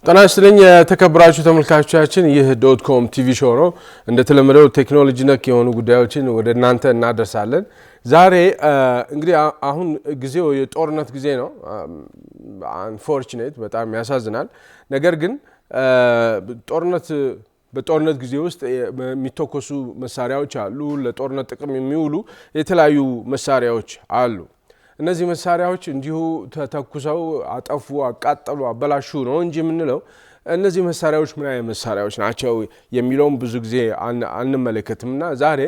ጤና ይስጥልኝ የተከበራችሁ ተመልካቾቻችን ይህ .com ቲቪ ሾው ነው እንደተለመደው ቴክኖሎጂ ነክ የሆኑ ጉዳዮችን ወደ እናንተ እናደርሳለን ዛሬ እንግዲህ አሁን ጊዜው የጦርነት ጊዜ ነው unfortunate በጣም ያሳዝናል ነገር ግን በጦርነት ጊዜ ውስጥ የሚተኮሱ መሳሪያዎች አሉ ለጦርነት ጥቅም የሚውሉ የተለያዩ መሳሪያዎች አሉ እነዚህ መሳሪያዎች እንዲሁ ተተኩሰው አጠፉ አቃጠሉ አበላሹ ነው እንጂ ምንለው እነዚህ መሳሪያዎች ምን አይነት መሳሪያዎች ናቸው የሚለውን ብዙ ጊዜ አንመለከትምና ዛሬ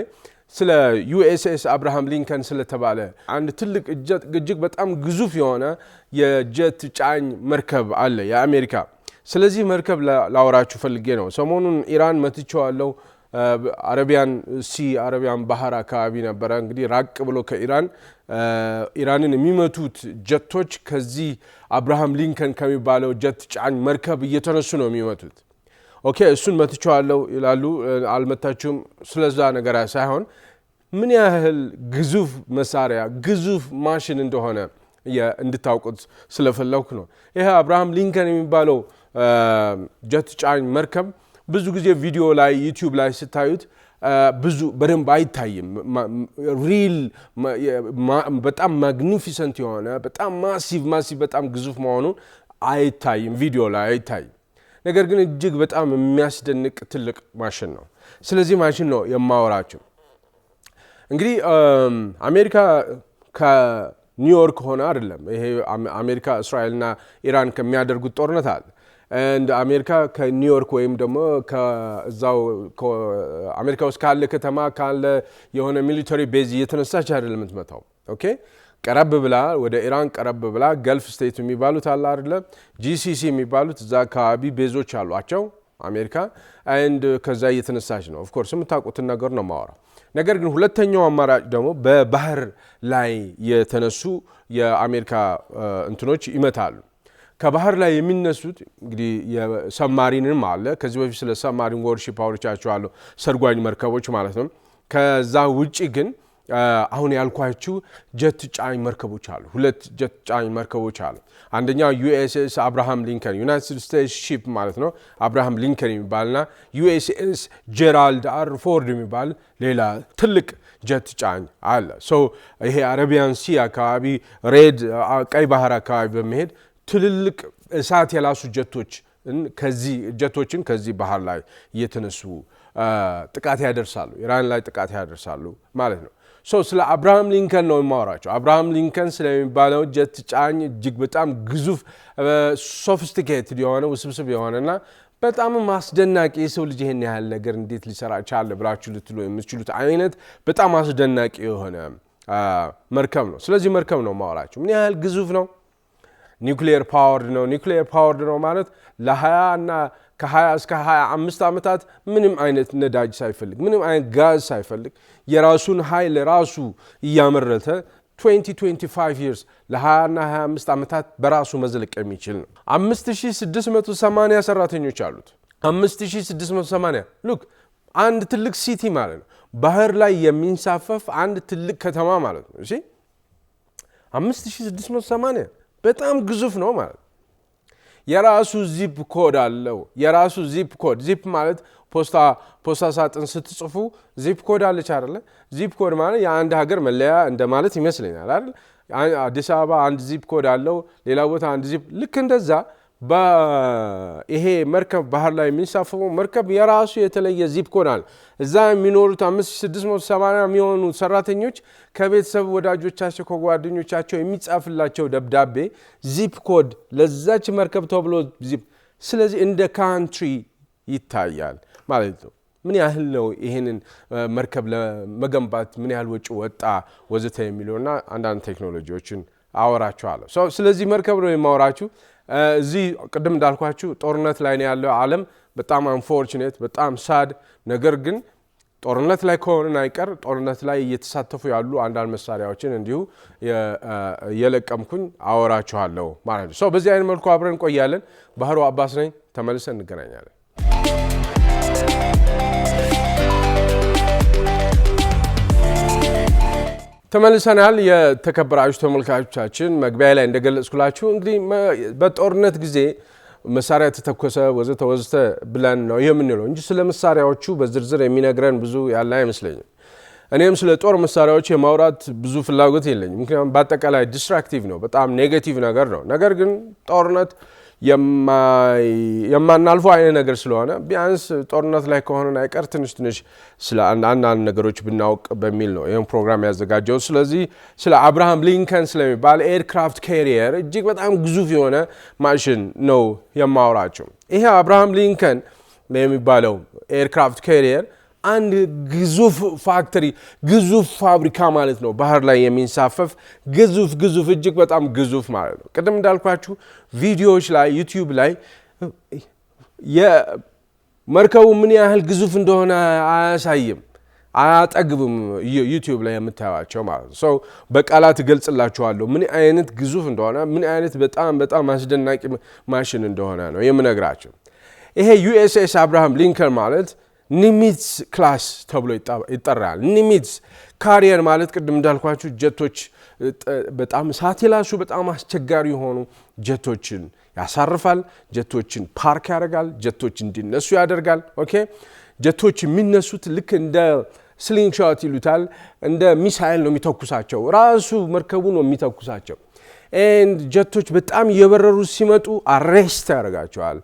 ስለ ዩኤስኤስ አብርሃም ሊንከን ስለተባለ አንድ ትልቅ እጅግ በጣም ግዙፍ የሆነ የጀት ጫኝ መርከብ አለ የአሜሪካ ስለዚህ መርከብ ላወራችሁ ፈልጌ ነው ሰሞኑን ኢራን መትቻለሁ አረቢያን ባህር አካባቢ ነበር እንግዲህ ራቅ ብሎ ኢራንን የሚመቱት ጀቶች ከዚህ አብርሃም ሊንከን ከሚባለው ጀት ጫኝ መርከብ እየተነሱ ነው የሚመቱት ኦኬ እሱን መትቻለሁ ይላሉ አልመታችሁም ስለዛ ነገር ሳይሆን ምን ያህል ግዙፍ መሳሪያ ግዙፍ ማሽን እንደሆነ እንድታውቁት ስለፈለኩ ነው ይሄ አብርሃም ሊንከን የሚባለው ጀት ጫኝ መርከብ ብዙ ጊዜ ቪዲዮ ላይ ዩቲዩብ ላይ ስታዩት ብዙ በደንብ አይታይም ሪል በጣም ማግኒፊሰንት የሆነ በጣም ማሲቭ በጣም ግዙፍ መሆኑን አይታይም ቪዲዮ ላይ አይታይም ነገር ግን እጅግ በጣም የሚያስደንቅ ትልቅ ማሽን ነው ስለዚህ ማሽን ነው የማወራችሁ እንግዲህ አሜሪካ ከኒውዮርክ ሆነ አይደለም ይሄ አሜሪካ እስራኤልና ኢራን ከሚያደርጉት ጦርነት አለ and አሜሪካ ከኒውዮርክ ወይም ደግሞ ከዛው አሜሪካ ውስጥ ካለ ከተማ ካለ የሆነ ሚሊተሪ ቤዝ እየተነሳች አይደለም የምትመታው ኦኬ ቀረብ ብላ ወደ ኢራን ቀረብ ብላ ገልፍ ስቴት የሚባሉት አለ አይደለ ጂሲሲ የሚባሉት እዛ አካባቢ ቤዞች አሏቸው አሜሪካ and ከዛ እየተነሳች ነው ኦፍ ኮርስ የምታውቁት ነገር ነው ማወራው ነገር ግን ሁለተኛው አማራጭ ደግሞ በባህር ላይ የተነሱ የአሜሪካ እንትኖች ይመታሉ ከባህር ላይ የሚነሱት እንግዲህ የሰብማሪንም አለ ከዚህ በፊት ስለ ሰብማሪን ወርሺፕ አውርቻችኋለሁ ሰርጓኝ መርከቦች ማለት ነው ከዛ ውጪ ግን አሁን ያልኳችሁ ጀት ጫኝ መርከቦች አሉ ሁለት ጀት ጫኝ መርከቦች አሉ አንደኛው ዩኤስኤስ አብርሃም ሊንከን ዩናይትድ ስቴትስ ሺፕ ማለት ነው አብርሃም ሊንከን የሚባልና ዩኤስኤስ ጄራልድ አር ፎርድ የሚባል ሌላ ትልቅ ጀት ጫኝ አለ ሶ ይሄ አረቢያን ሲ አካባቢ ሬድ ቀይ ባህር አካባቢ በመሄድ ትልልቅ እሳት የላሱ ጀቶችን ከዚህ ባህር ላይ እየተነሱ ጥቃት ያደርሳሉ ኢራን ላይ ጥቃት ያደርሳሉ ማለት ነው ሶ ስለ አብርሃም ሊንከን ነው የማወራቸው አብርሃም ሊንከን ስለሚባለው ጀት ጫኝ እጅግ በጣም ግዙፍ ሶፊስቲኬትድ የሆነ ውስብስብ የሆነና በጣም ማስደናቂ የሰው ልጅ ይሄን ያህል ነገር እንዴት ሊሰራ ቻለ ብላችሁ ልትሉ የምትችሉት አይነት በጣም አስደናቂ የሆነ መርከብ ነው ስለዚህ መርከብ ነው የማወራቸው ምን ያህል ግዙፍ ነው ኒውክሊየር ፓወርድ ነው ማለት ለ20 እና ከ20 እስከ 25 ዓመታት ምንም አይነት ነዳጅ ሳይፈልግ ምንም አይነት ጋዝ ሳይፈልግ የራሱን ኃይል ራሱ እያመረተ 20-25 years ለ20 እና 25 ዓመታት በራሱ መዝለቅ የሚችል ነው 5680 ሰራተኞች አሉት 5680 ሉክ አንድ ትልቅ ሲቲ ማለት ነው ባህር ላይ የሚንሳፈፍ አንድ ትልቅ ከተማ ማለት ነው እሺ 5680 በጣም ግዙፍ ነው ማለት የራሱ ዚፕ ኮድ አለው የራሱ ዚፕ ኮድ ዚፕ ማለት ፖስታ ሳጥን ስትጽፉ ዚፕ ኮድ አለች አይደለ ዚፕ ኮድ ማለት የአንድ ሀገር መለያ እንደማለት ይመስለኛል አይደል አዲስ አበባ አንድ ዚፕ ኮድ አለው ሌላ ቦታ አንድ ዚፕ ልክ እንደዛ ይሄ መርከብ ባህር ላይ የሚንሳፈፈው መርከብ የራሱ የተለየ ዚፕ ኮድ አለ እዛ የሚኖሩት 5680 የሚሆኑ ሰራተኞች ከቤተሰብ ወዳጆቻቸው ከጓደኞቻቸው የሚጻፍላቸው ደብዳቤ ዚፕ ኮድ ለዛች መርከብ ተብሎ ዚፕ ስለዚህ እንደ ካንትሪ ይታያል ማለት ነው ምን ያህል ነው ይሄንን መርከብ ለመገንባት ምን ያህል ወጪ ወጣ ወዘተ የሚለውና አንዳንድ ቴክኖሎጂዎችን አወራችኋለሁ ስለዚህ መርከብ ነው የማወራችሁ እዚህ ቀደም እንዳልኳችሁ ጦርነት ላይ ነው ያለው ዓለም በጣም አንፎርቹኔት በጣም ሳድ ነገር ግን ጦርነት ላይ ከሆነ አይቀር ጦርነት ላይ እየተሳተፉ ያሉ አንዳንድ መሳሪያዎችን እንዲሁ የለቀምኩኝ አወራችኋለሁ ማለት ነው በዚህ አይነት መልኩ አብረን ቆያለን ባህሩ አባስ ነኝ ተመልሰን እንገናኛለን ተመልሰናል የተከበራችሁ ተመልካቾቻችን መግቢያ ላይ እንደገለጽኩላችሁ እንግዲህ በጦርነት ጊዜ መሳሪያ ተተኮሰ ወዘተ ወዘተ ብለን ነው የምንለው እንጂ ስለ መሳሪያዎቹ በዝርዝር የሚነግረን ብዙ ያለ አይመስለኝም። እኔም ስለ ጦር መሳሪያዎች የማውራት ብዙ ፍላጎት የለኝም። ምክንያቱም በአጠቃላይ ዲስትራክቲቭ ነው፣ በጣም ኔጌቲቭ ነገር ነው። ነገር ግን ጦርነት የማናልፈው አይነት ነገር ስለሆነ ቢያንስ ጦርነት ላይ ከሆነ አይቀር ትንሽ ስለ አንዳንድ ነገሮች ብናውቅ በሚል ነው ይህን ፕሮግራም ያዘጋጀው። ስለዚህ ስለ አብርሃም ሊንከን ስለሚባል ኤርክራፍት ካሪየር እጅግ በጣም ግዙፍ የሆነ ማሽን ነው የማወራቸው። ይሄ አብርሃም ሊንከን የሚባለው ኤርክራፍት ካሪየር አንድ ግዙፍ ፋክተሪ ግዙፍ ፋብሪካ ማለት ነው። ባህር ላይ የሚንሳፈፍ ግዙፍ እጅግ በጣም ግዙፍ ማለት ነው። ቅድም እንዳልኳችሁ ቪዲዮዎች ላይ ዩቲዩብ ላይ የመርከቡ ምን ያህል ግዙፍ እንደሆነ አያሳይም፣ አያጠግብም። ዩቲዩብ ላይ የምታዩቸው ማለት ነው። በቃላት እገልጽላችኋለሁ ምን አይነት ግዙፍ እንደሆነ፣ ምን አይነት በጣም አስደናቂ ማሽን እንደሆነ ነው የምነግራቸው። ይሄ ዩኤስኤስ አብርሃም ሊንከን ማለት ኒሚትስ ክላስ ተብሎ ይጠራል። ኒሚትስ ካሪየር ማለት ቅድም እንዳልኳችሁ ጀቶች በጣም እሳት የላሱ በጣም አስቸጋሪ የሆኑ ጀቶችን ያሳርፋል፣ ጀቶችን ፓርክ ያደርጋል፣ ጀቶች እንዲነሱ ያደርጋል። ኦኬ ጀቶች የሚነሱት ልክ እንደ ስሊንግ ሾት ይሉታል፣ እንደ ሚሳይል ነው የሚተኩሳቸው፣ ራሱ መርከቡ ነው የሚተኩሳቸው። ጀቶች በጣም እየበረሩ ሲመጡ አሬስት ያደርጋቸዋል።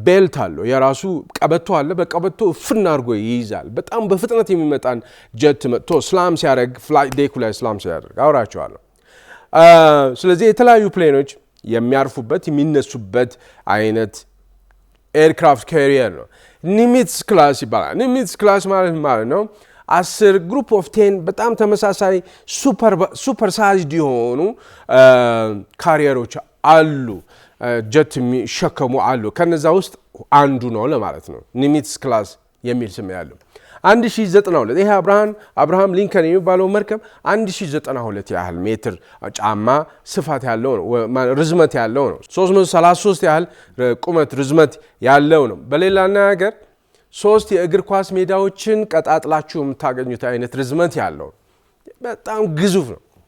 ቤልት አለው፣ የራሱ ቀበቶ አለ። በቀበቶ ፍና አድርጎ ይይዛል። በጣም በፍጥነት የሚመጣን ጀት መጥቶ ስላም ሲያደርግ ፍላይት ዴኩ ላይ ስላም ሲያደርግ አውራቸዋለሁ። ስለዚህ የተለያዩ ፕሌኖች የሚያርፉበት የሚነሱበት አይነት ኤርክራፍት ካሪየር ነው። ኒሚትስ ክላስ ይባላል። ኒሚትስ ክላስ ማለት ነው 10 ግሩፕ ኦፍ 10 በጣም ተመሳሳይ ሱፐር ሳይዝድ የሆኑ ካሪየሮች አሉ፣ ጀት የሚሸከሙ አሉ። ከነዛ ውስጥ አንዱ ነው ለማለት ነው ኒሚትስ ክላስ የሚል ስም ያለው። 1092 ይሄ አብርሃም ሊንከን የሚባለው መርከብ 1092 ያህል ሜትር ጫማ ስፋት ያለው ነው፣ ርዝመት ያለው ነው። 333 ያህል ቁመት ርዝመት ያለው ነው። በሌላ ነገር 3 የእግር ኳስ ሜዳዎችን ቀጣጥላችሁ የምታገኙት አይነት ርዝመት ያለው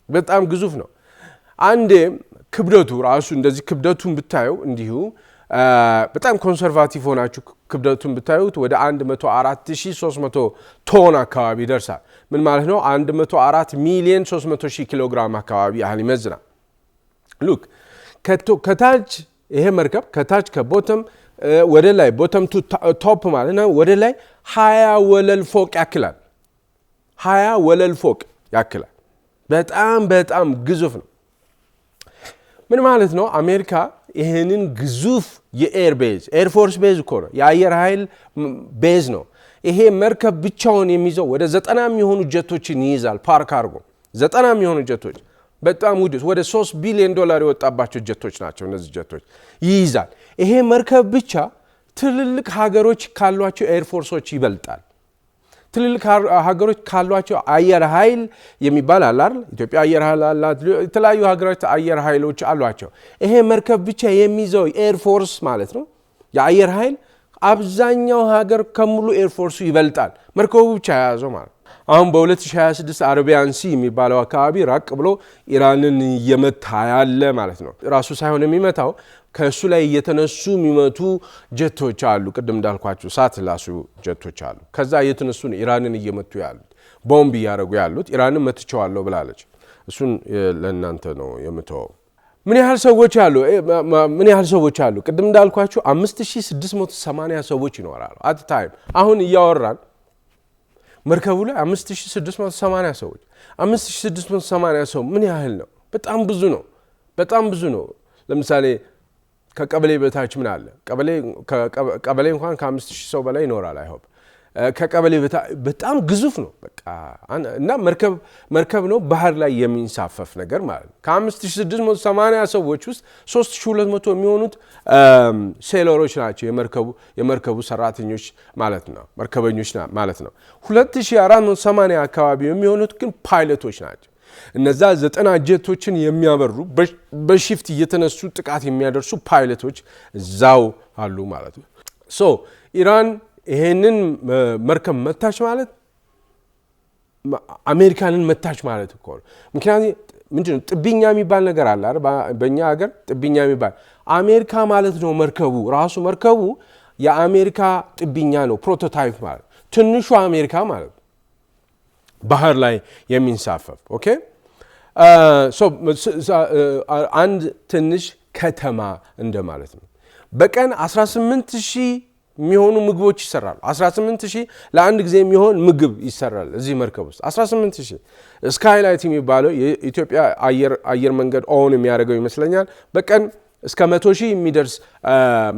በጣም ግዙፍ ነው። አንዴ ክብደቱ ራሱ እንደዚህ ክብደቱን ብታዩ እንዲሁ በጣም ኮንሰርቫቲቭ ሆናችሁ ክብደቱን ብታዩት ወደ 104300 ቶን አካባቢ ይደርሳል። ምን ማለት ነው? 104,300,000 ኪሎ ግራም አካባቢ ያህል ይመዝናል። ሉክ ከታች ይሄ መርከብ ከታች ከቦተም ወደ ላይ ቦተም ቱ ቶፕ ማለት ነው ወደ ላይ 20 ወለል ፎቅ ያክላል። 20 ወለል ፎቅ ያክላል። በጣም ግዙፍ ነው። ምን ማለት ነው? አሜሪካ ይሄንን ግዙፍ የኤር ፎርስ ቤዝ እኮ ነው፣ የአየር ኃይል ቤዝ ነው። ይሄ መርከብ ብቻውን የሚይዘው ወደ 90 የሚሆኑ ጀቶችን ይይዛል። ፓርክ አድርጎ 90 የሚሆኑ ጀቶች በጣም ውድ ወደ $3 ቢሊዮን የወጣባቸው ጀቶች ናቸው። እነዚህ ጀቶች ይይዛል። ይሄ መርከብ ብቻ ትልልቅ ሀገሮች ካሏቸው ኤርፎርሶች ይበልጣል። ትልልቅ ሀገሮች ካሏቸው አየር ኃይል የሚባል አለ አይደል? ኢትዮጵያ አየር ኃይል አላት። የተለያዩ ሀገሮች አየር ኃይሎች አሏቸው። ይሄ መርከብ ብቻ የሚይዘው ኤርፎርስ ማለት ነው የአየር ኃይል አብዛኛው ሀገር ከሙሉ ኤርፎርሱ ይበልጣል። መርከቡ ብቻ የያዘው ማለት አሁን በ2026 አረቢያን ሲ የሚባለው አካባቢ ራቅ ብሎ ኢራንን እየመታ ያለ ማለት ነው። ራሱ ሳይሆን የሚመታው ከእሱ ላይ እየተነሱ የሚመቱ ጀቶች አሉ። ቅድም እንዳልኳቸው ሳት ላሱ ጀቶች አሉ። ከዛ እየተነሱ ኢራንን እየመቱ ያሉት ቦምብ እያደረጉ ያሉት። ኢራንን መትቸዋለሁ ብላለች። እሱን ለእናንተ ነው የምተወው። ምን ያህል ሰዎች አሉ? ቅድም እንዳልኳቸው 5680 ሰዎች ይኖራሉ አት ታይም። አሁን እያወራን መርከቡ ላይ 5680 ሰዎች 5680 ሰው ምን ያህል ነው? በጣም ብዙ ነው። ለምሳሌ ከቀበሌ በታች ምን አለ? ቀበሌ እንኳን ከ5000 ሰው በላይ ይኖራል። አይሆን ከቀበሌ በጣም ግዙፍ ነው። በቃ እና መርከብ ነው ባህር ላይ የሚንሳፈፍ ነገር ማለት ነው። ከ5680 ሰዎች ውስጥ 3200 የሚሆኑት ሴለሮች ናቸው፣ የመርከቡ ሰራተኞች ማለት ነው፣ መርከበኞች ማለት ነው። 2480 አካባቢ የሚሆኑት ግን ፓይለቶች ናቸው። እነዛ 90 ጀቶችን የሚያበሩ በሺፍት እየተነሱ ጥቃት የሚያደርሱ ፓይለቶች እዛው አሉ ማለት ነው። ኢራን ይሄንን መርከብ መታች ማለት አሜሪካንን መታች ማለት እኮ ነው። ምክንያቱም ምንድነው ጥብኛ የሚባል ነገር አለ አይደል? በእኛ ሀገር ጥብኛ የሚባል አሜሪካ ማለት ነው መርከቡ ራሱ መርከቡ የአሜሪካ ጥብኛ ነው ፕሮቶታይፕ ማለት ትንሹ አሜሪካ ማለት ባህር ላይ የሚንሳፈፍ ኦኬ አንድ ትንሽ ከተማ እንደማለት ነው በቀን 18000 የሚሆኑ ምግቦች ይሰራሉ 18000 ለአንድ ጊዜ የሚሆን ምግብ ይሰራል እዚህ መርከብ ውስጥ 18000 ስካይላይት የሚባለው የኢትዮጵያ አየር መንገድ ኦን የሚያደርገው ይመስለኛል በቀን እስከ 100,000 የሚደርስ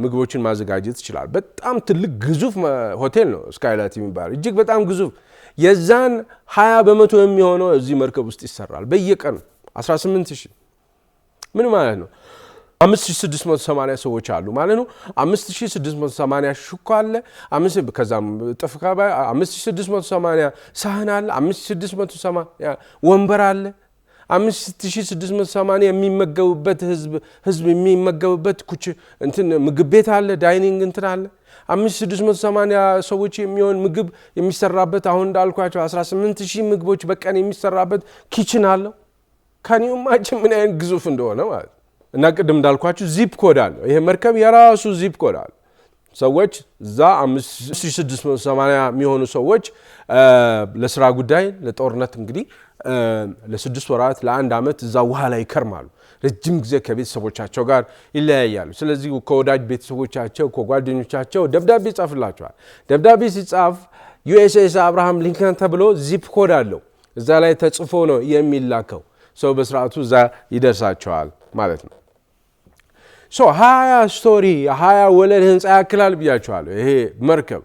ምግቦችን ማዘጋጀት ይችላል በጣም ትልቅ ግዙፍ ሆቴል ነው ስካይላይት የሚባለው እጅግ በጣም ግዙፍ የዛን 20% የሚሆነው እዚህ መርከብ ውስጥ ይሰራል በየቀኑ 18000 ምን ማለት ነው 5680 ሰዎች አሉ ማለት ነው 5680 ሹካ አለ 5 ከዛም ጥፍቃባ 5680 ሳህን አለ 5680 ወንበር አለ 5680 የሚመገቡበት ህዝብ የሚመገቡበት ኩች እንትን ምግብ ቤት አለ ዳይኒንግ እንትን አለ 5680 ሰዎች የሚሆን ምግብ የሚሰራበት አሁን እንዳልኳቸው 18000 ምግቦች በቀን የሚሰራበት ኪችን አለ ካኒው ማች ምን አይነት ግዙፍ እንደሆነ ማለት እና ቅድም እንዳልኳችሁ ዚፕ ኮድ አለ ይሄ መርከብ የራሱ ዚፕ ኮድ አለ ሰዎች እዛ 5680 የሚሆኑ ሰዎች ለስራ ጉዳይ ለጦርነት እንግዲህ ለ6 ወራት ለ1 አመት እዛ ውሃ ላይ ይከርማሉ ረጅም ጊዜ ከቤተሰቦቻቸው ጋር ይለያያሉ ስለዚህ ከወዳጅ ቤተሰቦቻቸው ከጓደኞቻቸው ደብዳቤ ይጻፍላቸዋል ደብዳቤ ሲጻፍ ዩኤስኤስ አብርሃም ሊንከን ተብሎ ዚፕ ኮድ አለው እዛ ላይ ተጽፎ ነው የሚላከው ሰው በስርዓቱ እዛ ይደርሳቸዋል ማለት ነው 20 ስቶሪ 20 ወለል ህንጻ ያክላል ብያቸዋለሁ ይሄ መርከብ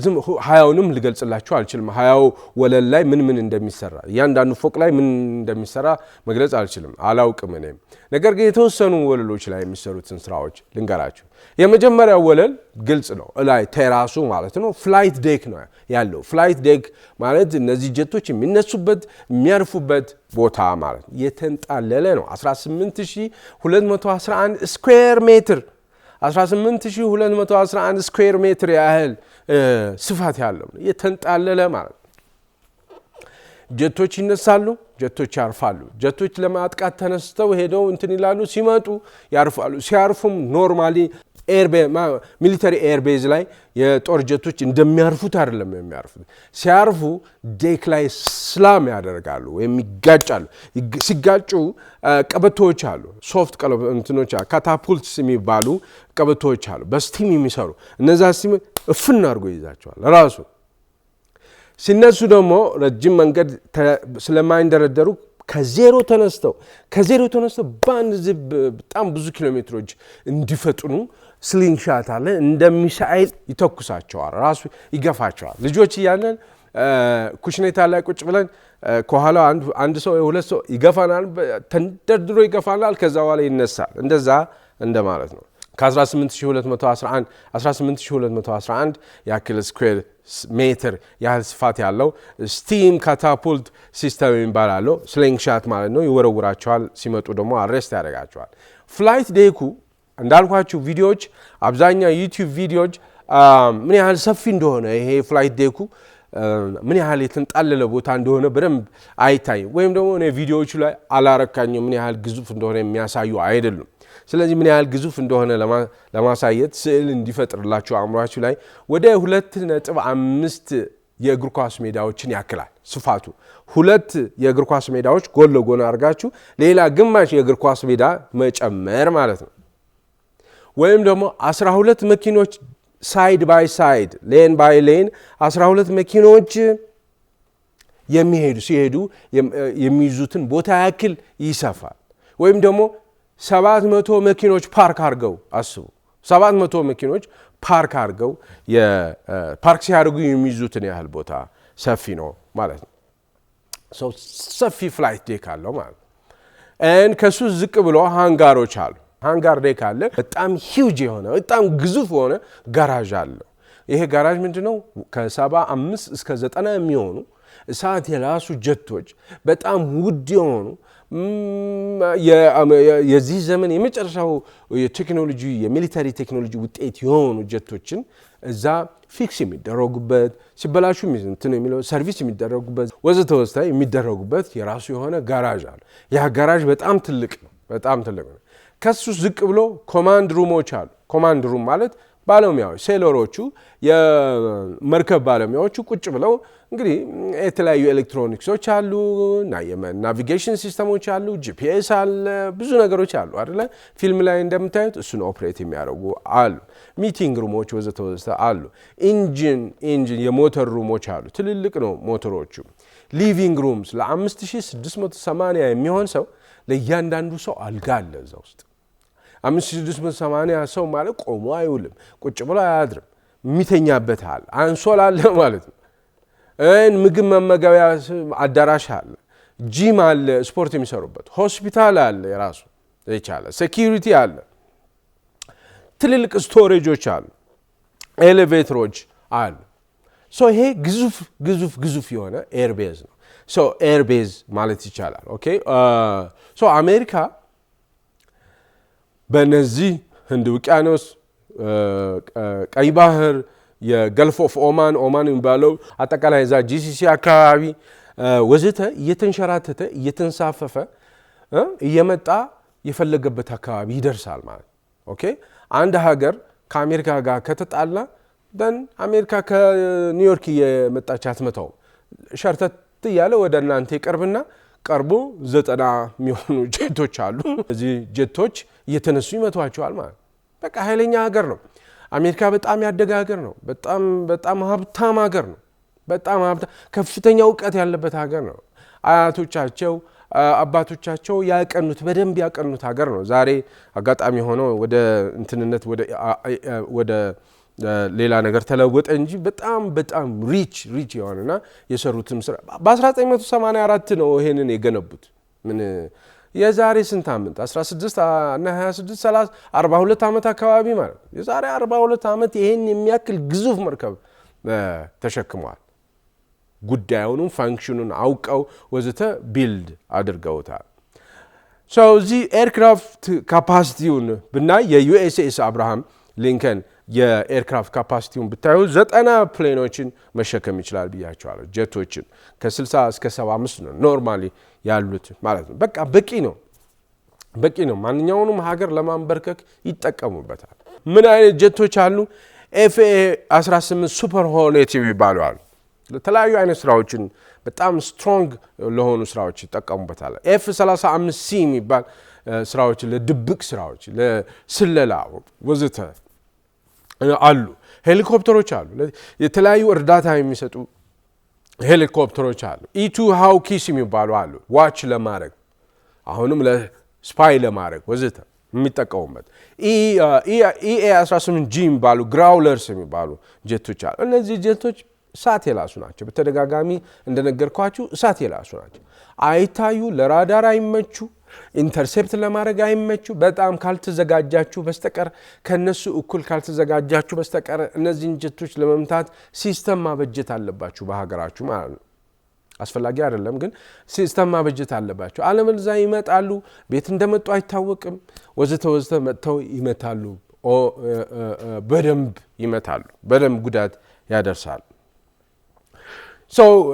ዝም 20ንም ልገልጽላችሁ አልችልም 20 ወለል ላይ ምን እንደሚሰራ ያንዳንዱ ፎቅ ላይ ምን እንደሚሰራ መግለጽ አልችልም አላውቅም እኔም ነገር ግን የተወሰኑ ወለሎች ላይ የሚሰሩትን ስራዎች ልንገራችሁ የመጀመሪያው ወለል ግልጽ ነው ላይ ቴራሱ ማለት ነው ፍላይት ዴክ ነው ያለው ፍላይት ዴክ ማለት እነዚህ ጀቶች የሚነሱበት የሚያርፉበት ቦታ ማለት የተንጣለለ ነው 18211 ስኩዌር ሜትር 18211 ስኩዌር ሜትር ያህል ስፋት ያለው የተንጣለለ ማለት ጀቶች ይነሳሉ ጀቶች ያርፋሉ ጀቶች ለማጥቃት ተነስተው ሄደው እንትን ይላሉ ሲመጡ ያርፋሉ ሲያርፉም ኖርማሊ ሚሊተሪ ኤርቤዝ ላይ የጦር ጀቶች እንደሚያርፉት አይደለም የሚያርፉት ሲያርፉ ዴክ ላይ ስላም ያደርጋሉ የሚጋጫሉ ሲጋጩ ቀበቶች አሉ ሶፍት እንትኖች ካታፑልትስ የሚባሉ ቀበቶች አሉ በስቲም የሚሰሩ እነዛ ስቲም እፍን አድርጎ ይዛቸዋል ራሱ ሲነሱ ደግሞ ረጅም መንገድ ስለማይንደረደሩ ከዜሮ ተነስተው ባንድ ዝብ በጣም ብዙ ኪሎሜትሮች እንዲፈጥኑ ስሊንግሻት አለ እንደሚሳኤል ይተኩሳቸዋል ራሱ ይገፋቸዋል ልጆች እያለን ኩሽኔታ ላይ ቁጭ ብለን ከኋላ አንድ ሰው ሁለት ሰው ይገፋናል ተንደርድሮ ይገፋናል ከዛ በኋላ ይነሳል እንደዛ እንደማለት ነው ከ18211 ያክል ስኩዌር ሜትር ያህል ስፋት ያለው ስቲም ካታፑልት ሲስተም የሚባለው ስሊንግሻት ማለት ነው ይወረውራቸዋል ሲመጡ ደግሞ አሬስት ያደርጋቸዋል ፍላይት ዴኩ እንዳልኳችሁ ቪዲዮዎች አብዛኛው ዩቲዩብ ቪዲዮዎች ምን ያህል ሰፊ እንደሆነ ይሄ ፍላይት ዴኩ ምን ያህል የተንጣለለ ቦታ እንደሆነ በደንብ አይታይም ወይም ደግሞ እኔ ቪዲዮዎቹ ላይ አላረካኝም ምን ያህል ግዙፍ እንደሆነ የሚያሳዩ አይደሉም ስለዚህ ምን ያህል ግዙፍ እንደሆነ ለማሳየት ስዕል እንዲፈጥርላችሁ አእምሯችሁ ላይ ወደ 2.5 የእግር ኳስ ሜዳዎችን ያክላል ስፋቱ 2 የእግር ኳስ ሜዳዎች ጎን ለጎን አድርጋችሁ ሌላ ግማሽ የእግር ኳስ ሜዳ መጨመር ማለት ነው ወይም ደግሞ 12 መኪኖች ሳይድ ባይ ሳይድ ሌን ባይ ሌን 12 መኪኖች ሲሄዱ የሚይዙትን ቦታ ያክል ይሰፋል ወይም ደግሞ 700 መኪኖች ፓርክ አድርገው አስቡ 700 መኪኖች ፓርክ አድርገው ፓርክ ሲያደርጉ የሚይዙትን ያህል ቦታ ሰፊ ነው ማለት ነው ሰፊ ፍላይት ዴክ አለው ማለት ነው ከሱ ዝቅ ብሎ ሃንጋሮች አሉ ሃንጋር ዴክ አለ በጣም ሂውጅ የሆነ በጣም ግዙፍ የሆነ ጋራዥ አለው ይሄ ጋራዥ ምንድነው ከ75 እስከ 90 የሚሆኑ እሳት የራሱ ጀቶች በጣም ውድ የሆኑ የዚህ ዘመን የመጨረሻው የቴክኖሎጂ የሚሊተሪ ቴክኖሎጂ ውጤት የሆኑ ጀቶችን እዛ ፊክስ የሚደረጉበት ሲበላሹ እንትን የሚለው ሰርቪስ የሚደረጉበት ወዘተ የሚደረጉበት የራሱ የሆነ ጋራዥ አለ ያ ጋራዥ በጣም ትልቅ ነው ከሱ ዝቅ ብሎ ኮማንድ ሩሞች አሉ። ኮማንድ ሩም ማለት ባለሙያዎች ሴለሮቹ የመርከብ ባለሙያዎቹ ቁጭ ብለው እንግዲህ የተለያዩ ኤሌክትሮኒክሶች አሉ እና ናቪጌሽን ሲስተሞች አሉ፣ ጂፒኤስ አለ፣ ብዙ ነገሮች አሉ አይደለ? ፊልም ላይ እንደምታዩት እሱን ኦፕሬት የሚያደርጉ አሉ። ሚቲንግ ሩሞች ወዘተ ወዘተ አሉ። ኢንጂን የሞተር ሩሞች አሉ። ትልልቅ ነው ሞተሮቹ። ሊቪንግ ሩምስ ለ5680 የሚሆን ሰው ለእያንዳንዱ ሰው አልጋ አለ እዛ ውስጥ። 5680 ሰው ማለት ቆሞ አይውልም፣ ቁጭ ብሎ አያድርም፣ የሚተኛበት አለ፣ አንሶላ አለ ማለት ነው። ምግብ መመገቢያ አዳራሽ አለ፣ ጂም አለ፣ ስፖርት የሚሰሩበት ሆስፒታል አለ፣ የራሱ የቻለ ሴኪሪቲ አለ፣ ትልልቅ ስቶሬጆች አሉ፣ ኤሌቬተሮች አሉ። ይሄ ግዙፍ የሆነ ኤርቤዝ ነው። ኤርቤዝ ማለት ይቻላል። ኦኬ አሜሪካ በነዚህ ህንድ ውቅያኖስ፣ ቀይ ባህር፣ የገልፍ ኦፍ ኦማን የሚባለው አጠቃላይ ዛ ጂሲሲ አካባቢ ወዘተ እየተንሸራተተ እየተንሳፈፈ እየመጣ የፈለገበት አካባቢ ይደርሳል ማለት። ኦኬ አንድ ሀገር ከአሜሪካ ጋር ከተጣላ ደን አሜሪካ ከኒውዮርክ እየመጣች አትመታውም። ሸርተት እያለ ወደ እናንተ ይቀርብና ቀርቦ 90 የሚሆኑ ጀቶች አሉ። እዚህ ጀቶች እየተነሱ ይመቷቸዋል ማለት። በቃ ኃይለኛ ሀገር ነው አሜሪካ። በጣም ያደገ ሀገር ነው። በጣም ሀብታም ሀገር ነው። በጣም ከፍተኛ እውቀት ያለበት ሀገር ነው። አያቶቻቸው አባቶቻቸው ያቀኑት በደንብ ያቀኑት ሀገር ነው። ዛሬ አጋጣሚ ሆኖ ወደ እንትንነት ወደ ሌላ ነገር ተለወጠ እንጂ በጣም ሪች የሆነና የሰሩትም ስራ በ1984 ነው ይሄንን የገነቡት። ምን የዛሬ ስንት ዓመት 16 እና 26 30 42 ዓመት አካባቢ ማለት የዛሬ 42 ዓመት ይሄን የሚያክል ግዙፍ መርከብ ተሸክመዋል። ጉዳዩን ፋንክሽኑን አውቀው ወዘተ ቢልድ አድርገውታል። እዚህ ኤርክራፍት ካፓሲቲውን ብናይ የዩኤስኤስ አብርሃም ሊንከን የኤርክራፍት ካፓሲቲውን ብታዩ 90 ፕሌኖችን መሸከም ይችላል ብያቸዋለሁ። ጀቶችን ከ60 እስከ 75 ነው ኖርማሊ ያሉት ማለት ነው። በቃ በቂ ነው። ማንኛውንም ሀገር ለማንበርከክ ይጠቀሙበታል። ምን አይነት ጀቶች አሉ? ኤፍኤ 18 ሱፐር ሆርኔት የሚባሉ አሉ። ለተለያዩ አይነት ስራዎችን በጣም ስትሮንግ ለሆኑ ስራዎች ይጠቀሙበታል። ኤፍ 35 ሲ የሚባል ስራዎች ለድብቅ ስራዎች፣ ለስለላ ወዘተ አሉ። ሄሊኮፕተሮች አሉ። የተለያዩ እርዳታ የሚሰጡ ሄሊኮፕተሮች አሉ። ኢቱ ሃውኪስ የሚባሉ አሉ። ዋች ለማድረግ አሁንም ለስፓይ ለማድረግ ወዘተ የሚጠቀሙበት። ኢኤ 18 ጂ የሚባሉ ግራውለርስ የሚባሉ ጀቶች አሉ። እነዚህ ጀቶች እሳት የላሱ ናቸው። በተደጋጋሚ እንደነገርኳችሁ እሳት የላሱ ናቸው። አይታዩ፣ ለራዳር አይመቹ፣ ኢንተርሴፕት ለማድረግ አይመቹ። በጣም ካልተዘጋጃችሁ በስተቀር ከነሱ እኩል ካልተዘጋጃችሁ በስተቀር እነዚህን ጀቶች ለመምታት ሲስተም ማበጀት አለባችሁ በሀገራችሁ ማለት ነው። አስፈላጊ አይደለም ግን ሲስተም ማበጀት አለባችሁ። አለበለዚያ ይመጣሉ፣ ቤት እንደመጡ አይታወቅም፣ ወዘተ መጥተው ይመታሉ፣ በደንብ ይመታሉ፣ በደንብ ጉዳት ያደርሳሉ።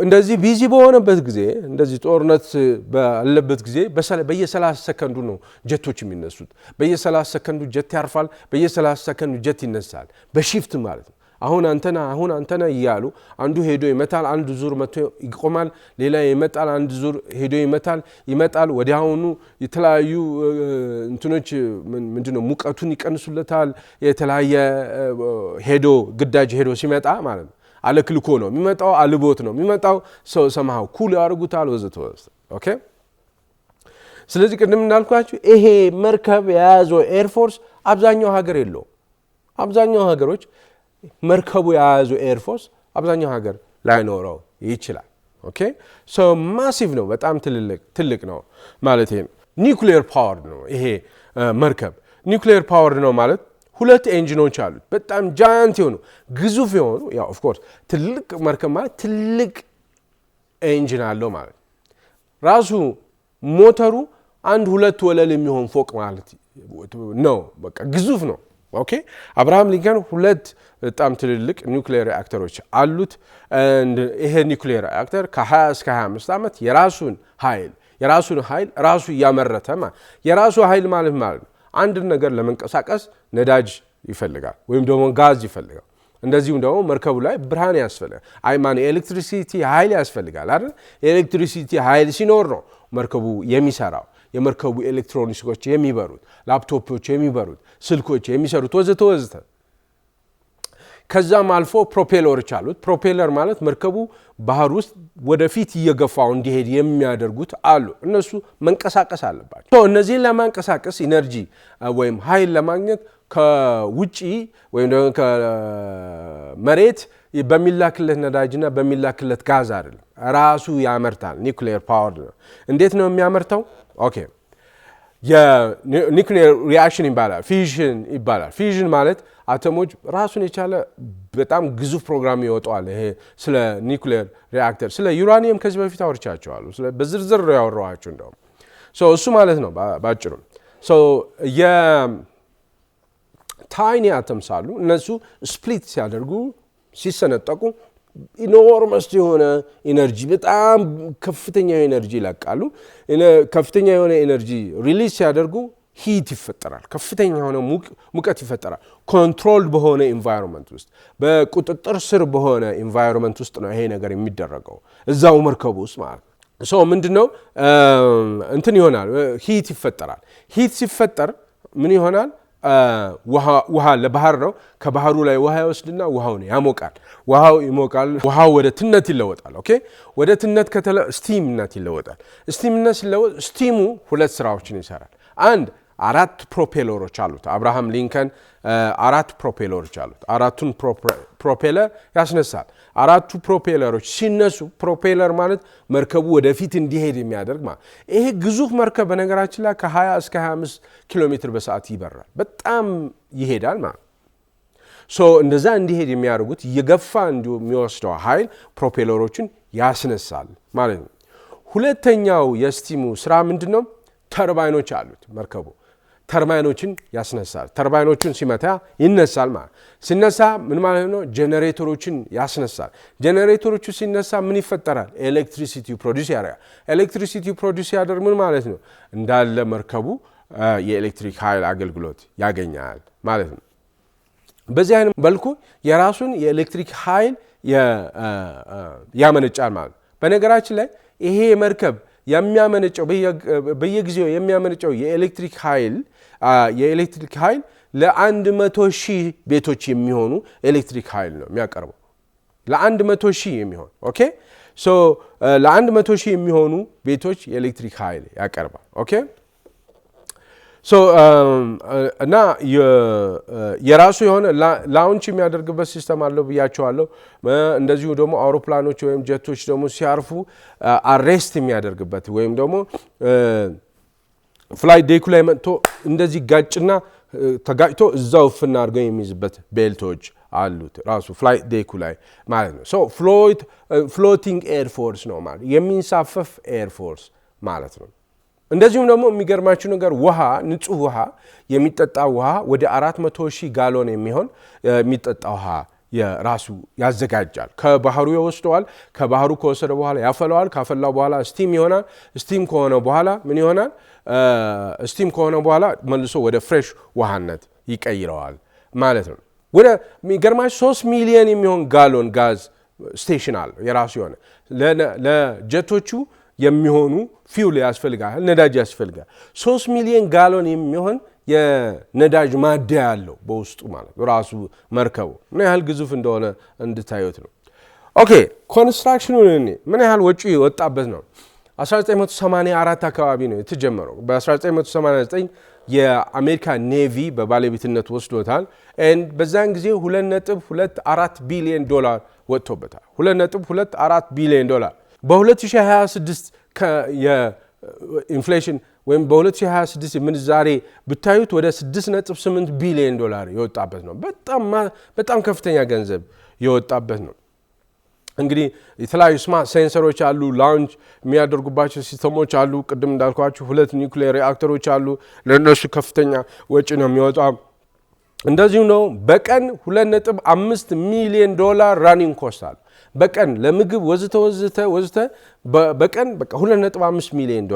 እንደዚህ ቢዚ በሆነበት ጊዜ እንደዚህ ጦርነት ባለበት ጊዜ በየ30 ሰከንዱ ነው ጀቶች የሚነሱት። በየ30 ሰከንዱ ጀት ያርፋል፣ በየ30 ሰከንዱ ጀት ይነሳል። በሺፍት ማለት ነው። አሁን አንተና እያሉ አንዱ ሄዶ ይመታል፣ አንድ ዙር መጥቶ ይቆማል፣ ሌላ ይመጣል፣ አንድ ዙር ሄዶ ይመጣል። ወዲያውኑ የተለያዩ እንትኖች ምንድነው ሙቀቱን ይቀንሱለታል። የተለያየ ግዳጅ ሄዶ ሲመጣ ማለት ነው። አለክልኮ ነው የሚመጣው፣ አልቦት ነው የሚመጣው። ሰማው ኩል ያርጉታል ወዘተ። ኦኬ ስለዚህ ቅድም እንዳልኳችሁ ይሄ መርከብ የያዘው ኤርፎርስ አብዛኛው ሀገር የለውም። አብዛኛው ሀገሮች መርከቡ የያዘው ኤርፎርስ አብዛኛው ሀገር ላይኖረው ይችላል። ኦኬ ማሲቭ ነው፣ በጣም ትልቅ ነው ማለት ነው። ኒውክሊየር ፓወር ነው ይሄ መርከብ። ኒውክሊየር ፓወር ነው ማለት 2 ኤንጂኖች አሉት። በጣም ጃያንት የሆኑ ግዙፍ የሆኑ ያው ኦፍ ኮርስ ትልቅ መርከብ ማለት ትልቅ ኤንጂን አለው ማለት ራሱ ሞተሩ 1-2 ወለል የሚሆን ፎቅ ማለት ነው። በቃ ግዙፍ ነው። ኦኬ አብርሃም ሊንከን 2 በጣም ትልልቅ ኒውክሊየር ሪአክተሮች አሉት። ይሄ ኒውክሊየር ሪአክተር ከ20 እስከ 25 ዓመት የራሱን ኃይል ራሱ እያመረተ የራሱ ኃይል ማለት አንድ ነገር ለመንቀሳቀስ ነዳጅ ይፈልጋል ወይም ደግሞ ጋዝ ይፈልጋል። እንደዚሁም ደግሞ መርከቡ ላይ ብርሃን ያስፈልጋል። ኤሌክትሪሲቲ ኃይል ያስፈልጋል አይደል? ኤሌክትሪሲቲ ኃይል ሲኖር ነው መርከቡ የሚሰራው። የመርከቡ ኤሌክትሮኒክሶች የሚበሩት፣ ላፕቶፖች የሚበሩት፣ ስልኮች የሚሰሩት ወዘተ ወዘተ። ከዛም አልፎ ፕሮፔለሮች አሉት። ፕሮፔለር ማለት መርከቡ ባህር ውስጥ ወደፊት እየገፋው እንዲሄድ የሚያደርጉት አሉ። እነሱ መንቀሳቀስ አለባቸው። እነዚህን ለማንቀሳቀስ ኢነርጂ ወይም ኃይል ለማግኘት ከውጪ ወይም ደግሞ ከመሬት በሚላክለት ነዳጅና በሚላክለት ጋዝ አይደለም፣ ራሱ ያመርታል። ኒውክሊየር ፓወር ነው። እንዴት ነው የሚያመርተው? ኦኬ የኒውክሊየር ሪአክሽን ይባላል፣ ፊዥን ይባላል። ፊዥን ማለት አተሞች ራሱን የቻለ በጣም ግዙፍ ፕሮግራም ይወጣዋል። ይሄ ስለ ኒውክሊየር ሪአክተር፣ ስለ ዩራኒየም ከዚህ በፊት አውርቻቸዋለሁ፣ በዝርዝር ያወራኋችሁ እንደውም እሱ ማለት ነው ባጭሩ። የታይኒ አተምስ አሉ። እነሱ ስፕሊት ሲያደርጉ ሲሰነጠቁ ኢኖርመስ የሆነ ኢነርጂ በጣም ከፍተኛ ኤነርጂ ይለቃሉ። ከፍተኛ የሆነ ኤነርጂ ሪሊዝ ሲያደርጉ ሂት ይፈጠራል፣ ከፍተኛ የሆነ ሙቀት ይፈጠራል። ኮንትሮልድ በሆነ ኢንቫይሮንመንት ውስጥ በቁጥጥር ስር በሆነ ኢንቫይሮንመንት ውስጥ ነው ይሄ ነገር የሚደረገው፣ እዛው መርከቡ ውስጥ ማለት ነው። ምንድነው እንትን ይሆናል፣ ሂት ይፈጠራል። ሂት ሲፈጠር ምን ይሆናል? ውሃ ለባህር ነው። ከባህሩ ላይ ውሃ ይወስድና ውሃውን ያሞቃል። ውሃው ይሞቃል። ውሃው ወደ ትነት ይለወጣል። ኦኬ ወደ ትነት ስቲምነት ይለወጣል። ስቲምነት ሲለወጥ ስቲሙ ሁለት ስራዎችን ይሰራል። አንድ 4 ፕሮፔለሮች አሉት። አብርሃም ሊንከን 4 ፕሮፔለሮች አሉት። 4ቱን ፕሮፔለር ያስነሳል። 4ቱ ፕሮፔለሮች ሲነሱ፣ ፕሮፔለር ማለት መርከቡ ወደፊት እንዲሄድ የሚያደርግ ማለት። ይሄ ግዙፍ መርከብ በነገራችን ላይ ከ20 እስከ 25 ኪሎ ሜትር በሰዓት ይበራል። በጣም ይሄዳል ማለት። እንደዛ እንዲሄድ የሚያደርጉት እየገፋ የሚወስደው ኃይል ፕሮፔለሮችን ያስነሳል ማለት ነው። ሁለተኛው የስቲሙ ስራ ምንድን ነው? ተርባይኖች አሉት መርከቡ። ተርባይኖችን ያስነሳል። ተርባይኖቹን ሲመታ ይነሳል ማለት። ሲነሳ ምን ማለት ነው? ጄኔሬተሮችን ያስነሳል። ጄኔሬተሮቹ ሲነሳ ምን ይፈጠራል? ኤሌክትሪሲቲ ፕሮዲዩስ ያደርጋል። ኤሌክትሪሲቲ ፕሮዲዩስ ያደርግ ምን ማለት ነው? እንዳለ መርከቡ የኤሌክትሪክ ኃይል አገልግሎት ያገኛል ማለት ነው። በዚህ አይነት መልኩ የራሱን የኤሌክትሪክ ኃይል ያመነጫል ማለት ነው። በነገራችን ላይ ይሄ መርከብ የሚያመነጨው በየጊዜው የሚያመነጨው የኤሌክትሪክ ኃይል ለ100,000 ቤቶች የሚሆኑ ኤሌክትሪክ ኃይል ነው የሚያቀርበው። ለ100,000 የሚሆን ኦኬ ለ100,000 የሚሆኑ ቤቶች የኤሌክትሪክ ኃይል ያቀርባል። ኦኬ እና የራሱ የሆነ ላውንች የሚያደርግበት ሲስተም አለው ብያቸዋለሁ። እንደዚሁ ደግሞ አውሮፕላኖች ወይም ጀቶች ደግሞ ሲያርፉ አሬስት የሚያደርግበት ወይም ደግሞ ፍላይት ዴኩ ላይ መጥቶ እንደዚህ ጋጭና ተጋጭቶ እዛው ፍና አድርገው የሚይዝበት ቤልቶች አሉት ራሱ ፍላይት ዴኩ ላይ ማለት ነው። ፍሎቲንግ ኤር ፎርስ ነው ማለት የሚንሳፈፍ ኤር ፎርስ ማለት ነው። እንደዚሁም ደግሞ የሚገርማችሁ ነገር ውሃ፣ ንጹህ ውሃ፣ የሚጠጣ ውሃ ወደ 400,000 ጋሎን የሚሆን የሚጠጣ ውሃ የራሱ ያዘጋጃል። ከባህሩ ይወስደዋል። ከባህሩ ከወሰደ በኋላ ያፈላዋል። ካፈላው በኋላ ስቲም ይሆናል። ስቲም ከሆነ በኋላ ምን ይሆናል? ስቲም ከሆነ በኋላ መልሶ ወደ ፍሬሽ ውሃነት ይቀይረዋል ማለት ነው። ወደ የሚገርማችሁ 3 ሚሊዮን የሚሆን ጋሎን ጋዝ ስቴሽን አለው የራሱ የሆነ ለጀቶቹ የሚሆኑ ፊውል ያስፈልጋል፣ ነዳጅ ያስፈልጋል። 3 ሚሊዮን ጋሎን የሚሆን የነዳጅ ማደያ ያለው በውስጡ ማለት ራሱ መርከቡ ምን ያህል ግዙፍ እንደሆነ እንድታዩት ነው። ኦኬ ኮንስትራክሽኑ ምን ያህል ወጪ የወጣበት ነው? 1984 አካባቢ ነው የተጀመረው። በ1989 የአሜሪካ ኔቪ በባለቤትነት ወስዶታል። በዛን ጊዜ $2.24 ቢሊዮን ወጥቶበታል። $2.24 ቢሊዮን በ2026 የኢንፍሌሽን ወይም በ2026 ምንዛሬ ብታዩት ወደ $6.8 ቢሊዮን የወጣበት ነው። በጣም ከፍተኛ ገንዘብ የወጣበት ነው። እንግዲህ የተለያዩ ስማርት ሴንሰሮች አሉ፣ ላውንች የሚያደርጉባቸው ሲስተሞች አሉ። ቅድም እንዳልኳችሁ 2 ኒውክሊየር ሪአክተሮች አሉ። ለእነሱ ከፍተኛ ወጪ ነው የሚወጣው። እንደዚሁም ነው በቀን $2.5 ሚሊዮን ራኒንግ ኮስት አለ። በቀን ለምግብ ወዝተ በቀን በቃ $2.5 ሚሊዮን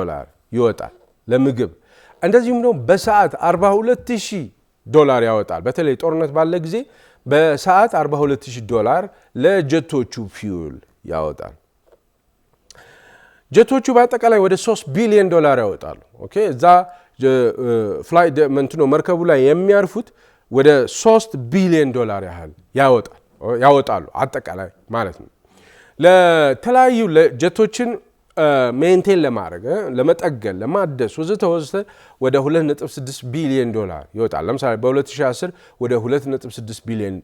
ይወጣል ለምግብ። እንደዚሁም ደግሞ በሰዓት $42,000 ያወጣል። በተለይ ጦርነት ባለ ጊዜ በሰዓት $42,000 ለጀቶቹ ፊውል ያወጣል። ጀቶቹ በአጠቃላይ ወደ $3 ቢሊዮን ያወጣሉ። ኦኬ እዛ ፍላይት መንትኖ መርከቡ ላይ የሚያርፉት ወደ $3 ቢሊዮን ያህል ያወጣሉ አጠቃላይ ማለት ነው። ለተለያዩ ጀቶችን ሜንቴን ለማድረግ ለመጠገን ለማደስ ወዘተ ወደ $2.6 ቢሊዮን ይወጣል። ለምሳሌ በ2010 ወደ $2.6 ቢሊዮን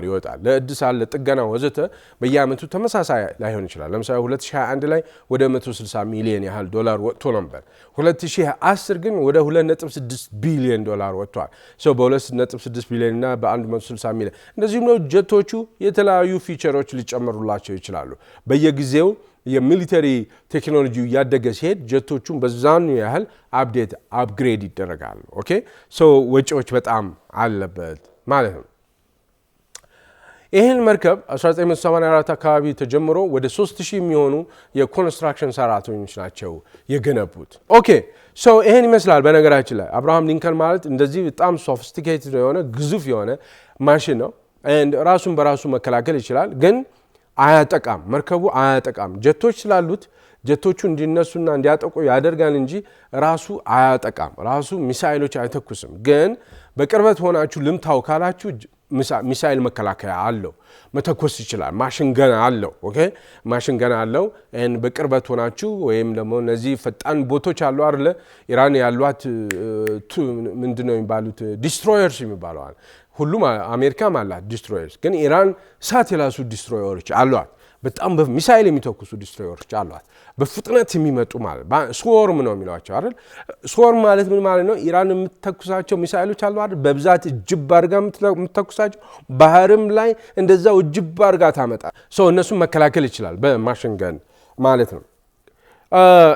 ይወጣል። ለእድሳት ለጥገና ወዘተ በየአመቱ ተመሳሳይ ላይሆን ይችላል። ለምሳሌ 2021 ላይ ወደ $160 ሚሊዮን ያህል ወጥቶ ነበር። 2010 ግን ወደ $2.6 ቢሊዮን ወጥቷል። በ2.6 ቢሊዮን እና በ160 ሚሊዮን እንደዚሁም ነው። ጀቶቹ የተለያዩ ፊቸሮች ሊጨመሩላቸው ይችላሉ። በየጊዜው የሚሊተሪ ቴክኖሎጂ ያደገ ሲሄድ ጀቶቹን በዛኑ ያህል አፕግሬድ ይደረጋሉ። ኦኬ ወጪዎች በጣም አለበት ማለት ነው። ይህን መርከብ 1984 አካባቢ ተጀምሮ ወደ 3000 የሚሆኑ የኮንስትራክሽን ሰራተኞች ናቸው የገነቡት። ኦኬ ይህን ይመስላል። በነገራችን ላይ አብርሃም ሊንከን ማለት እንደዚህ በጣም ሶፊስቲኬትድ የሆነ ግዙፍ የሆነ ማሽን ነው። ራሱን በራሱ መከላከል ይችላል ግን አያጠቃም። መርከቡ አያጠቃም። ጀቶች ስላሉት ጀቶቹ እንዲነሱና እንዲያጠቁ ያደርጋል እንጂ ራሱ አያጠቃም። ራሱ ሚሳኤሎች አይተኩስም። ግን በቅርበት ሆናችሁ ልምታው ካላችሁ ሚሳኤል መከላከያ አለው፣ መተኮስ ይችላል። ማሽን ገን አለው። ኦኬ ማሽን ገን አለው። በቅርበት ሆናችሁ ወይም ደግሞ እነዚህ ፈጣን ቦቶች አሉ አይደለ? ኢራን ያሏት ምንድነው የሚባሉት ዲስትሮየርስ የሚባሉት ሁሉም አሜሪካም አላት ዲስትሮየርስ። ግን ኢራን እሳት የላሱ ዲስትሮየሮች አሏት። በጣም በሚሳኤል የሚተኩሱ ዲስትሮየሮች አሏት። በፍጥነት የሚመጡ ማለት ስዎርም ነው የሚሏቸው አይደል? ስዎርም ማለት ምን ማለት ነው? ኢራን የምትተኩሳቸው ሚሳኤሎች አሉ አይደል? በብዛት እጅብ አድርጋ የምትተኩሳቸው ባህርም ላይ እንደዛው እጅብ አድርጋ ታመጣ እነሱን መከላከል ይችላል በማሽን ገን ማለት ነው።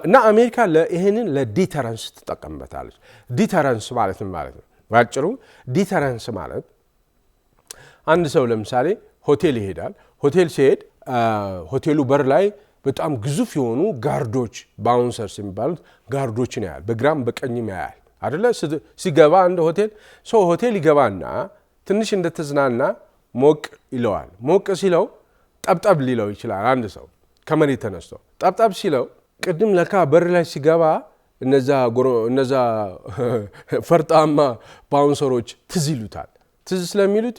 እና አሜሪካ ይህንን ለዲተረንስ ትጠቀምበታለች። ዲተረንስ ማለት ምን ማለት ነው? ባጭሩ ዲተረንስ ማለት አንድ ሰው ለምሳሌ ሆቴል ይሄዳል። ሆቴል ሲሄድ ሆቴሉ በር ላይ በጣም ግዙፍ የሆኑ ጋርዶች ባውንሰርስ የሚባሉት ጋርዶችን ያያል። በግራም በቀኝም ያያል አይደለ? ሲገባ አንድ ሆቴል ይገባና ትንሽ እንደተዝናና ሞቅ ይለዋል። ሞቅ ሲለው ጠብጠብ ሊለው ይችላል። አንድ ሰው ከመሬት ተነስቶ ጠብጠብ ሲለው ቅድም ለካ በር ላይ ሲገባ እነዛ ፈርጣማ ባውንሰሮች ትዝ ይሉታል። ትዝ ስለሚሉት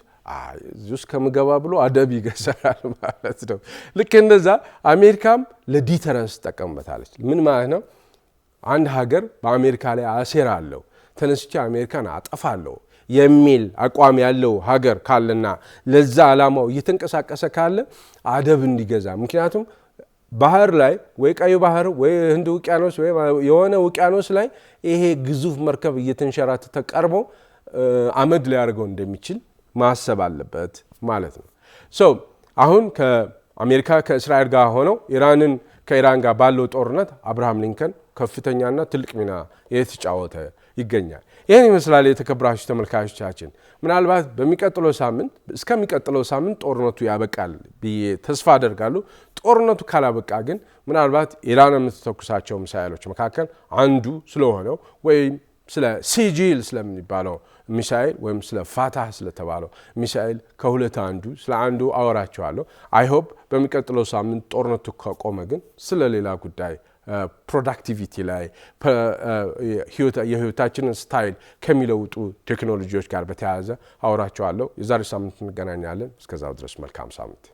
እዚህ ውስጥ ከምገባ ብሎ አደብ ይገዛል ማለት ነው። ልክ እንደዛ አሜሪካም ለዲተረንስ ትጠቀምበታለች። ምን ማለት ነው? አንድ ሀገር በአሜሪካ ላይ አሴር አለው ተነስቼ አሜሪካን አጠፋለሁ የሚል አቋም ያለው ሀገር ካለና ለዛ ዓላማው እየተንቀሳቀሰ ካለ አደብ እንዲገዛ። ምክንያቱም ባህር ላይ ወይ ቀይ ባህር ወይ ህንድ ውቅያኖስ ወይ የሆነ ውቅያኖስ ላይ ይሄ ግዙፍ መርከብ እየተንሸራተተ ቀርቦ አመድ ሊያደርገው እንደሚችል ማሰብ አለበት ማለት ነው። አሁን ከአሜሪካ ከእስራኤል ጋር ሆነው ከኢራን ጋር ባለው ጦርነት አብርሃም ሊንከን ከፍተኛና ትልቅ ሚና የተጫወተ ይገኛል። ይህን ይመስላል የተከበራችሁ ተመልካቾቻችን። ምናልባት እስከሚቀጥለው ሳምንት ጦርነቱ ያበቃል ብዬ ተስፋ አደርጋለሁ። ጦርነቱ ካላበቃ ግን ምናልባት ኢራን የምትተኩሳቸው ሚሳኤሎች መካከል አንዱ ስለሆነው ወይም ስለ ሲጂል ስለሚባለው ሚሳኤል ወይም ስለ ፋታህ ስለተባለው ሚሳኤል ከሁለት ስለ አንዱ አወራቸዋለሁ። አይሆፕ በሚቀጥለው ሳምንት ጦርነቱ ከቆመ ግን ስለ ሌላ ጉዳይ ፕሮዳክቲቪቲ ላይ የህይወታችንን ስታይል ከሚለውጡ ቴክኖሎጂዎች ጋር በተያያዘ አወራቸዋለሁ። የዛሬ ሳምንት እንገናኛለን። እስከዛው ድረስ መልካም ሳምንት።